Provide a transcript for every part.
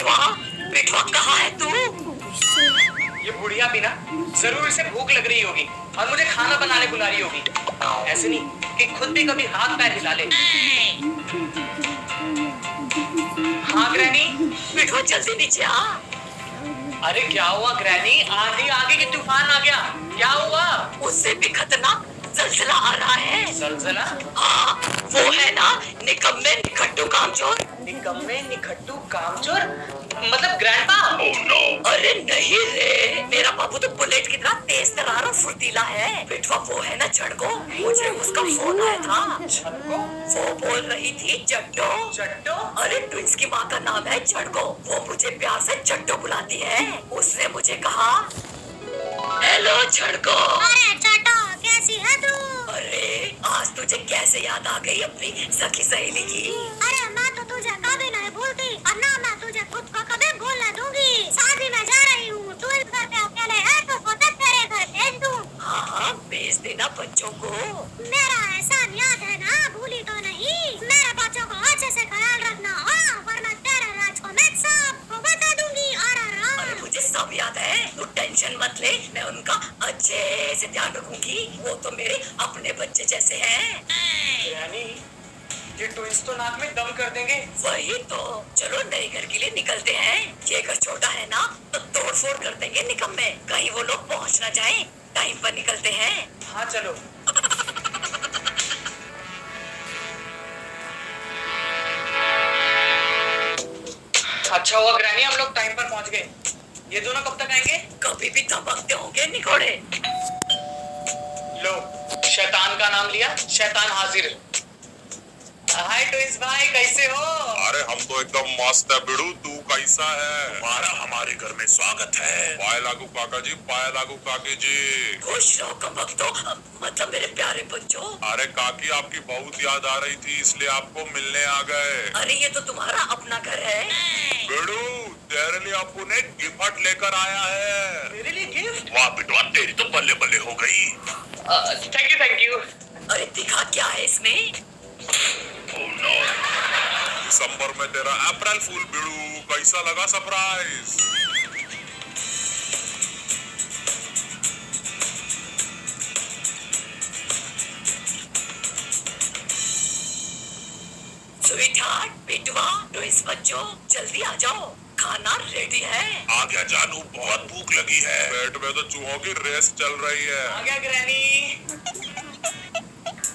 बिटवा, बिटवा कहाँ है तू? ये बुढ़िया भी ना जरूर इसे भूख लग रही होगी और मुझे खाना बनाने बुला रही होगी। ऐसे नहीं कि खुद भी कभी हाथ पैर हिला ले। हाँ ग्रैनी। बिटवा जल्दी नीचे आ। अरे क्या हुआ ग्रैनी? आंधी आगे की तूफान आ गया, क्या हुआ? उससे भी खतरनाक जलजला आ रहा है। जलजला? हाँ, वो है ना निकम्मे निखट्टू कामचोर। निकम्मे निखट्टू कामचोर मतलब ग्रैंडपा? Oh no! अरे नहीं रे, मेरा बाबू तो बुलेट की तरह तेज तर्रार और फुर्तीला है। बिटवा वो है ना झड़को, मुझे उसका फोन आया था। झड़को? वो बोल रही थी चट्टो। चट्टो? अरे ट्विंस की माँ का नाम है झड़को, वो मुझे प्यार से चट्टो बुलाती है। उसने मुझे कहा हेलो झड़को। अरे चट्टो कैसी है तू? अरे आज तुझे कैसे याद आ गई अपनी सखी सहेली की? अरे मैं तो तुझे कभी नहीं भूलती और ना मैं तुझे खुद को कभी भूलने दूंगी। शादी में जा रही हूँ, तू इस घर पे अकेले है तो सोचा तेरे घर भेज दूँ। हाँ हाँ भेज देना बच्चों को। मेरा एहसान याद है ना, भूली तो नहीं? मेरे बच्चों को अच्छे से ख्याल रखना, वरना तेरे राज को मैं सबको बता दूंगी। अरे मुझे सब याद है, तू टेंशन मत ले, मैं उनका अच्छे से ध्यान रखूंगी। वो तो मेरे अपने बच्चे जैसे हैं। ग्रैनी, ये ट्विंस तो नाक में दम कर देंगे। वही तो, चलो नए घर के लिए निकलते हैं। ये घर छोटा है ना तो तोड़ फोड़ कर देंगे निकम्मे, कहीं वो लोग पहुंच ना जाए। टाइम पर निकलते हैं। हाँ चलो। अच्छा हुआ ग्रैनी हम लोग टाइम पर पहुंच गए। ये दोनों कब तक आएंगे? कभी भी धमकते होंगे निकोड़े। लो, शैतान का नाम लिया, शैतान हाजिर। हाय ट्विंस भाई, कैसे हो? अरे हम तो एकदम मस्त है बिड़ू, तू कैसा है? तुम्हारा हमारे घर में स्वागत है। पाए लागू काका जी, पाए लागू काकी जी। खुश रहो कमक तो, मतलब मेरे प्यारे बच्चों। अरे काकी आपकी बहुत याद आ रही थी इसलिए आपको मिलने आ गए। अरे ये तो तुम्हारा अपना घर है। बिड़ू तेरे लिए आपको ने गिफ्ट लेकर आया है। मेरे लिए गिफ्ट? वाह बेटवा तेरी तो बल्ले बल्ले हो गई। Thank you thank you. अरे दिखा क्या है इसमें? Oh no! दिसंबर में तेरा अप्रैल फूल बिड़ू, कैसा लगा सरप्राइज? स्वीटहार्ट, बेटवा, ट्विंस बच्चों, जल्दी आ जाओ, खाना रेडी है। आ गया जानू, बहुत भूख लगी है। पेट में तो चूहों की रेस चल रही है। आ गया ग्रैनी।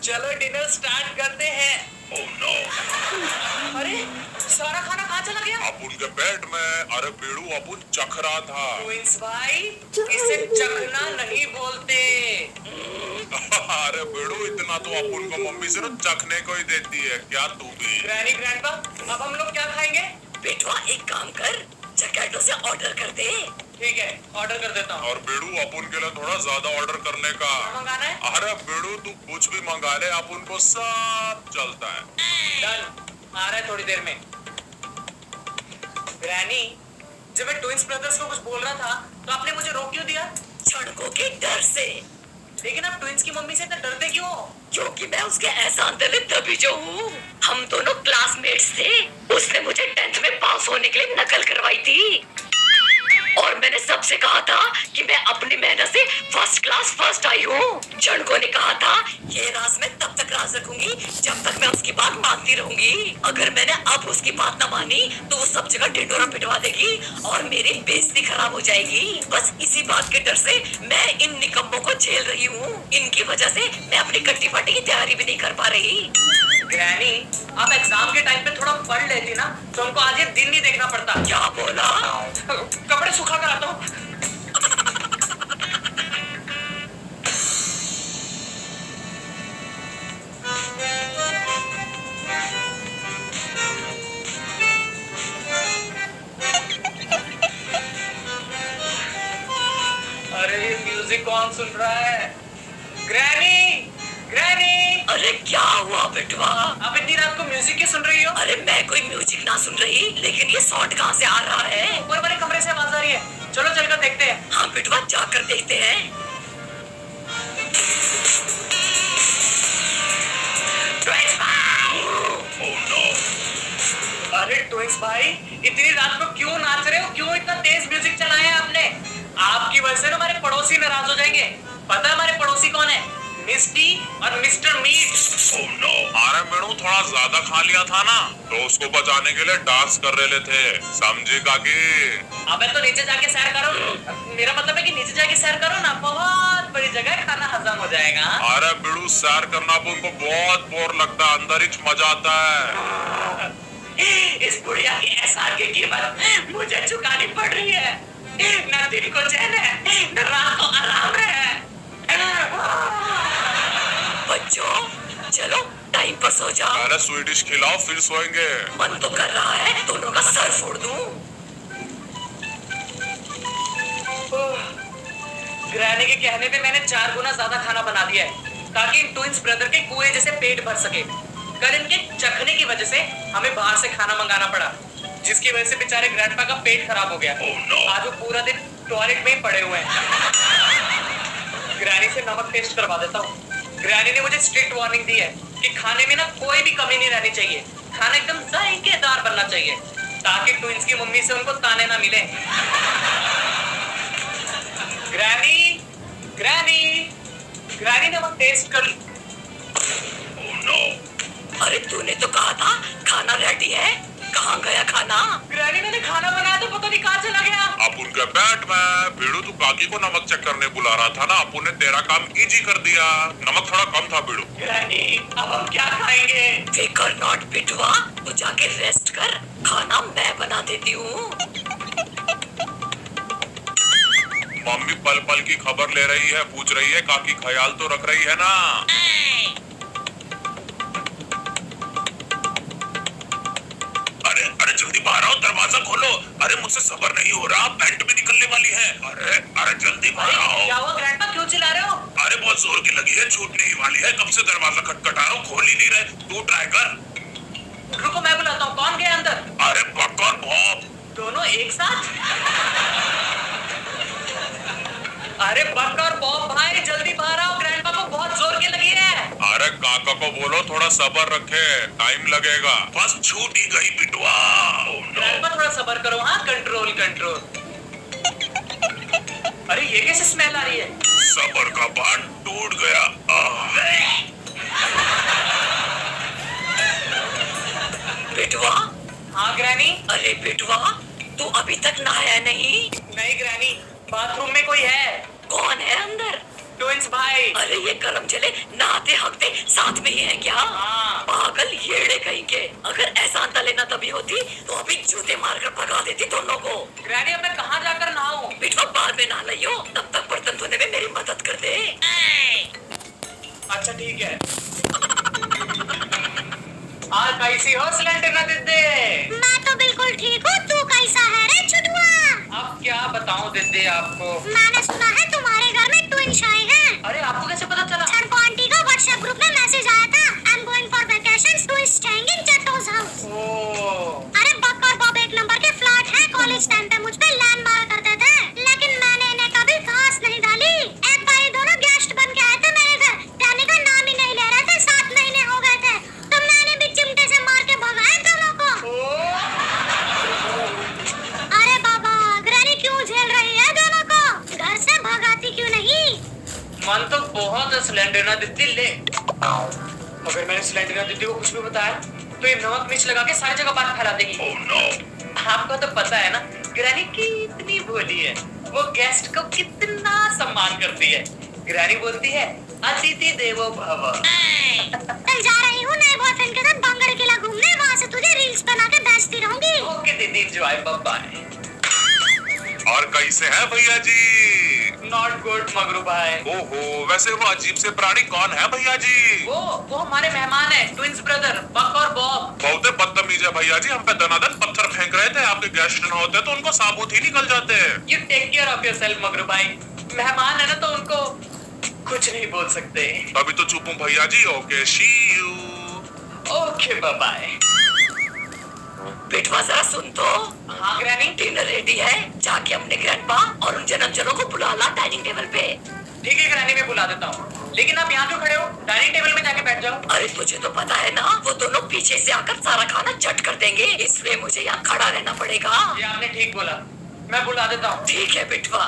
चलो डिनर स्टार्ट करते हैं। Oh no! अरे सारा खाना कहाँ चला गया? अब उनके पेट में। अरे बेड़ू अपुन चख रहा था। ट्विंस भाई, इसे चखना नहीं बोलते। अरे बेड़ू इतना तो अपुन को मम्मी सिर्फ चखने को ही देती है, क्या तू भी? ग्रैनी ग्रैंडपा, अब हम लोग क्या खाएंगे? बेटवा एक काम कर, जकैटो से ऑर्डर कर दे। ठीक है, ऑर्डर कर देता हूँ। और बेड़ू अपुन के लिए थोड़ा ज्यादा ऑर्डर करने का। क्या मंगाना है? अरे बेड़ू तू कुछ भी मंगा ले, अपुन को सब चलता है। डन, आ रहा है थोड़ी देर में। ग्रैनी, जब मैं ट्विंस ब्रदर्स को कुछ बोल रहा था तो आपने मुझे रोक क्यों दिया? झड़कों के डर से। लेकिन आप ट्विंस की मम्मी से इतना डरते क्यों? क्योंकि मैं उसके एहसान दिले तभी जो हूँ। हम दोनों क्लासमेट्स थे। उसने मुझे 10th में पास होने के लिए नकल करवाई थी और मैंने सबसे कहा था कि मैं अपनी मेहनत से फर्स्ट क्लास फर्स्ट आई हूँ। झड़कों ने कहा था ये राज मैं तब तक राज रखूंगी जब तक मैं उसकी बात मानती रहूंगी। अगर मैंने अब उसकी बात न मानी तो वो सब जगह ढिंढोरा पिटवा देगी और मेरी बेइज्जती खराब हो जाएगी। बस इसी बात के डर से मैं इन निकम्मों को झेल रही हूँ। इनकी वजह से मैं अपनी कट्टी पार्टी की तैयारी भी नहीं कर पा रही। ग्रैनी, आप एग्जाम के टाइम पे थोड़ा पढ़ लेती ना तो हमको आज ये दिन नहीं देखना पड़ता। क्या बोला? कपड़े सुखा कर आता हूँ। अरे ये म्यूजिक कौन सुन रहा है? ग्रैनी, ग्रैनी, अरे क्या हुआ बेटवा? आप इतनी रात को म्यूजिक क्यों सुन रही हो? अरे मैं कोई म्यूजिक ना सुन रही, लेकिन ये साउंड कहाँ से आ रहा है? ऊपर वाले कमरे से आवाज आ रही है। चलो चलकर देखते हैं। हाँ बेटवा जाकर देखते हैं। Oh no! अरे ट्विंस ट्विंस भाई, इतनी रात को क्यों नाच रहे हो? क्यों इतना तेज म्यूजिक चलाया है आपने? आपकी वजह से ना हमारे पड़ोसी नाराज हो जाएंगे। पता है हमारे पड़ोसी कौन है? मिस्टी और मिस्टर मीट। Oh no! अरे मेनू थोड़ा ज्यादा खा लिया था ना, तो उसको बचाने के लिए डांस कर रहे थे, समझे काकी? अबे तो नीचे जाके सैर करो। मेरा मतलब है कि नीचे जाके सैर करो ना, बहुत बड़ी जगह है, खाना हजम हो जाएगा। अरे बिड़ू सैर करना तो उनको बहुत बोर लगता है, अंदर ही मजा आता है। इस बुढ़िया की एहसान की कीमत मुझे चुकानी पड़ रही है। न दिन को चैन है, न रात को आराम है। बच्चों चलो टाइम पर सो जाओ। अरे स्वीडिश खिलाओ फिर सोएंगे। मन तो कर रहा है दोनों का सर फोड़ दूं। ग्रैनी के कहने पे मैंने 4 गुना ज्यादा खाना बना दिया है ताकि इन ट्विंस ब्रदर के कुएं जैसे पेट भर सके। कल इनके चखने की वजह से हमें बाहर से खाना मंगाना पड़ा, जिसकी वजह से बेचारे ग्रैंडपा का पेट खराब हो गया। आज वो पूरा दिन टॉयलेट में ही पड़े हुए हैं। ग्रैनी से नमक टेस्ट करवा देता हूँ। ग्रैनी ने मुझे स्ट्रिक्ट वार्निंग दी है कि खाने में ना कोई भी कमी नहीं रहनी चाहिए, खाना एकदम जायकेदार बनना चाहिए ताकि ट्विंस की मम्मी से उनको ताने ना मिले। ग्रैनी, ग्रैनी, ग्रैनी नमक टेस्ट कर। Oh no! अरे तूने तो कहा था खाना रेडी है, कहाँ गया खाना? ग्रैनी मैंने खाना बनाया तो पता नहीं कहाँ चला गया। अब उनके बैठ में बिड़ू तू काकी को नमक चेक करने बुला रहा था ना, अपुन ने तेरा काम इजी कर दिया। नमक थोड़ा कम था बिड़ू। ग्रैनी अब हम क्या खाएंगे? फिकर नॉट बिटवा, तू जाके रेस्ट कर, खाना मैं बना देती हूँ। मम्मी पल पल की खबर ले रही है, पूछ रही है काकी ख्याल तो रख रही है ना? अरे अरे जल्दी बाहर आओ, दरवाजा खोलो। अरे मुझसे सब्र नहीं हो रहा, पैंट भी निकलने वाली है। अरे अरे जल्दी बाहर आओ। क्या हुआ ग्रैंडपा, क्यों चिल्ला रहे हो? अरे बहुत जोर की लगी है, छूटने ही वाली है। कब से दरवाजा खटखटा रहा हूँ, खोल ही नहीं रहे। तू ट्राई कर। रुको मैं बुलाता हूँ। कौन गया अंदर? अरे बक और बॉब। दोनों एक साथ? अरे बक और बॉब भाई जल्दी बाहर आओ, ग्रैंडपा को बहुत जोर की लगी है। अरे काका को बोलो थोड़ा सब्र रखे, टाइम लगेगा। बस छूट ही गई बिटवा। ग्रैंडपा थोड़ा सब्र करो। हाँ कंट्रोल कंट्रोल। अरे ये कैसे स्मेल आ रही है? सब्र का बांध टूट गया। बिटवा, हाँ ग्रैनी। अरे बिटवा तू अभी तक नहाया नहीं? नहीं ग्रैनी, बाथरूम में कोई है। कौन है अंदर? ट्विंस भाई। अरे ये करम चले नहाते हकते साथ में ही है क्या? हाँ। पागल येड़े कहीं के, अगर एहसान तले ना तभी होती तो अभी जूते मारकर भगा देती दोनों को। ग्रैनी अब मैं कहाँ जाकर नहाऊं? बिटवा बाद में नहा लियो, तब तक बर्तन धोने में मेरी मदद कर दे। अच्छा ठीक है। कैसी हो सिलेंडर ना दिद्दे? मैं तो बिल्कुल ठीक हूँ, तू कैसा है रे छुटुआ? अब क्या बताऊं दिद्दे आपको? मैंने सुना है तुम्हारे घर में ट्विंस आए हैं। अरे आपको कैसे पता चला? छड़को आंटी का व्हाट्सएप ग्रुप में मैसेज आया था, I am going for vacation to staying in चट्टोस हाउस। ओह। अरे बक और बॉब 1 नंबर के फ्लर्ट हैं, कॉलेज टाइम पे मुझ पे लैंड मार करते थे, लेकिन मैंने इन्हें कभी घास नहीं डाली। एक बार ये दोनों गेस्ट बन के आए थे मेरे घर, जाने का नाम ही नहीं ले रहे थे, 7 महीने हो गए थे, तो मैंने भी चिमटे से मार के भगाया दोनों को। अरे बाबा, ग्रैनी क्यों झेल रही है दोनों को? घर से भगाती क्यों नहीं? मन तो बहुत है सिलेंडर ना दिद्दी ले, मगर मैंने सिलेंडर ना दिद्दी को कुछ भी बताया तो ये नमक मिर्च लगा के सारी जगह बात फैला देगी। Oh no! आपको तो पता है ना ग्रैनी कितनी भोली है, वो गेस्ट को कितना सम्मान करती है। ग्रैनी बोलती है अतिथि देवो भव। कल जा रही हूँ नए बॉयफ्रेंड के साथ बांगड़ किला घूमने, वहाँ से तुझे रील्स बना के भेजती रहूंगी। ओके दीदी एंजॉय, बाय बाय। और कैसे हैं भैया जी? नॉट गुड मगरू भाई। ओहो, वैसे वो अजीब से प्राणी कौन है भैया जी? वो हमारे मेहमान है, ट्विंस ब्रदर बक और बॉब। बहुत बदतमीज है भैया जी, हम पे दनादन पत्थर फेंक रहे थे। आपके गेस्ट न होते तो उनको साबुत ही निकल जाते। You take care of yourself मगरू भाई, मेहमान है ना तो उनको कुछ नहीं बोल सकते। अभी तो चुप हूँ भैया जी। Okay see you. Okay bye bye. बिटवा जरा सुन तो। हाँ ग्रैनी। डिनर रेडी है, जाके अपने ग्रैंडपा और उन जन्मजनों को बुला ला डाइनिंग टेबल पे। ठीक है ग्रैनी, मैं बुला देता हूँ। लेकिन आप यहाँ क्यों खड़े हो? डाइनिंग टेबल में जाके बैठ जाओ। अरे तुझे तो पता है ना, वो दोनों पीछे से आकर सारा खाना चट कर देंगे, इसलिए मुझे यहाँ खड़ा रहना पड़ेगा। ये आपने ठीक बोला, मैं बुला देता हूँ। ठीक है बिटवा।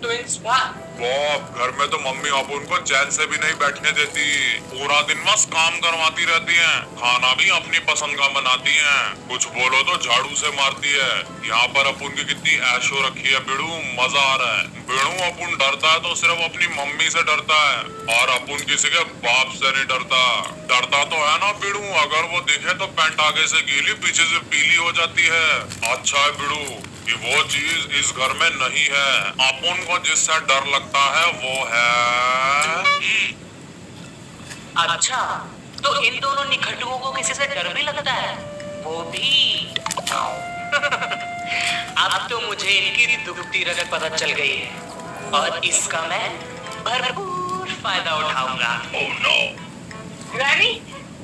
ट्विंस भा बाप, घर में तो मम्मी अब उनको चैन से भी नहीं बैठने देती। पूरा दिन बस काम करवाती रहती हैं, खाना भी अपनी पसंद का बनाती हैं। कुछ बोलो तो झाड़ू से मारती है। यहाँ पर अपुन की कितनी ऐशो रखी है बिड़ू, मजा आ रहा है। बिड़ू अपुन डरता है तो सिर्फ अपनी मम्मी से डरता है, और अपुन किसी के बाप से नहीं डरता। डरता तो है ना बिड़ू, अगर वो दिखे तो पैंट आगे से गीली पीछे से पीली हो जाती है। अच्छा है बिड़ू कि वो चीज इस घर में नहीं है। अपुन को जिससे डर लगता है वो है। अच्छा, तो इन दोनों निखटुओं को किसी से डर भी लगता है, वो भी। अब तो मुझे इनकी दुखती रगत पता चल गई है, और इसका मैं भरपूर फायदा उठाऊंगा। Oh no. ग्रैनी,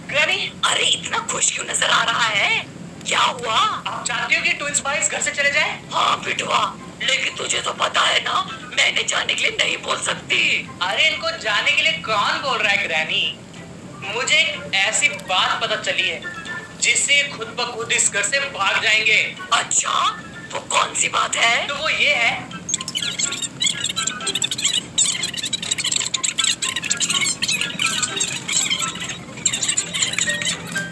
ग्रैनी, अरे इतना खुश क्यों नजर आ रहा है? क्या हुआ? आप चाहती हो कि ट्विंस भाई इस घर से चले जाए? हाँ बिटवा, लेकिन तुझे तो पता है ना, मैं इन्हें जाने के लिए नहीं बोल सकती। अरे इनको जाने के लिए कौन बोल रहा है ग्रैनी? मुझे एक ऐसी बात पता चली है जिससे खुद ब खुद इस घर से भाग जाएंगे। अच्छा, वो कौन सी बात है? तो वो ये है,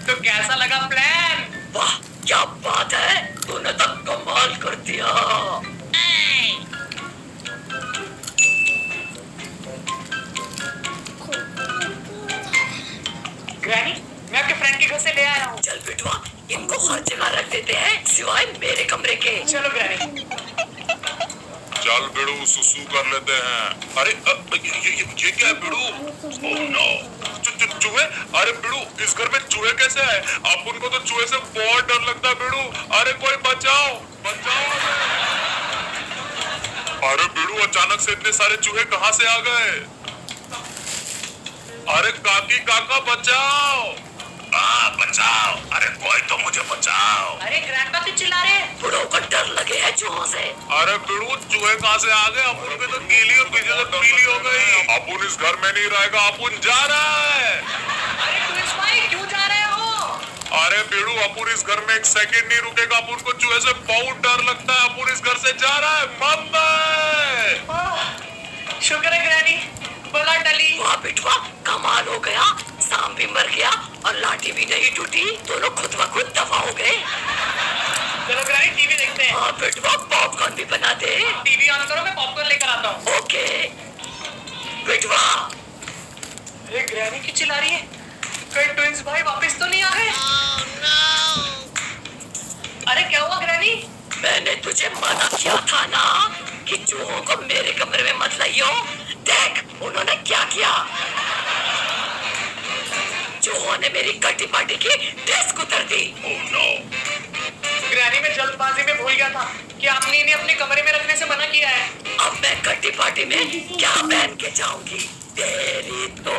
तो कैसा लगा प्लान? वाह क्या बात है, तूने तो कमाल कर दिया। ग्रैनी, मैं आपके फ्रेंड के घर से ले आया हूँ। चल बिटवा, इनको हर जगह रख देते हैं सिवाय मेरे कमरे के। चलो ग्रैनी। चल बिड़ू सुसु कर लेते हैं। अरे ये क्या है बिड़ू? ओह नो, चूहे। अरे बिड़ू, इस घर में चूहे कैसे है? अपुन को तो चूहे से बहुत डर लगता है बिड़ू। अरे कोई बचाओ, बचाओ। अरे बिड़ू, अचानक से इतने सारे चूहे कहाँ से आ गए? अरे काकी काका बचाओ, बचाओ। अरे कोई तो मुझे बचाओ। अरे ग्रैंडपा क्यों चिल्ला रहे हैं? बुढ़ों को डर लगे है चूहों से। अरे बिड़ू, चूहे कहाँ से आ गए? अपुन पे तो गीली और पीछे से पीली हो गई। अपुन इस घर में नहीं रहेगा, अपुन जा रहा है। अरे ट्विंस भाई क्यों जा रहे हो? अरे बिड़ू, अपुन इस घर में एक सेकंड नहीं रुकेगा। अपुन को चूहे से बहुत डर लगता है। अपुन इस घर से जा रहा है। मम्मी, शुक्र है ग्रैनी, बला टली। वाह बिटवा, कमाल हो गया, सांप भी मर गया और लाठी भी नहीं टूटी, दोनों खुद ब खुद दफा हो गए। चलो ग्रैनी टीवी देखते हैं। हाँ बिटवा, पॉपकॉर्न भी बना दे। टीवी ऑन करो, मैं पॉपकॉर्न लेकर आता हूँ। ओके बिटवा। अरे ग्रैनी क्यों चिल्ला रही है? कहीं ट्विंस भाई वापस तो नहीं आ गए? अरे क्या हुआ ग्रैनी? मैंने तुझे मना किया था ना कि चूहों को मेरे कमरे में मत लाइयो। देख उन्होंने क्या किया। चूहों ने मेरी कटी पार्टी की डेस्क उतर दी। Oh no. ग्रैनी, मैं जल्दबाजी में भूल गया था कि आपने इन्हें अपने कमरे में रखने से मना किया है। अब मैं कटी पार्टी में क्या पहन के जाऊंगी? तेरी तो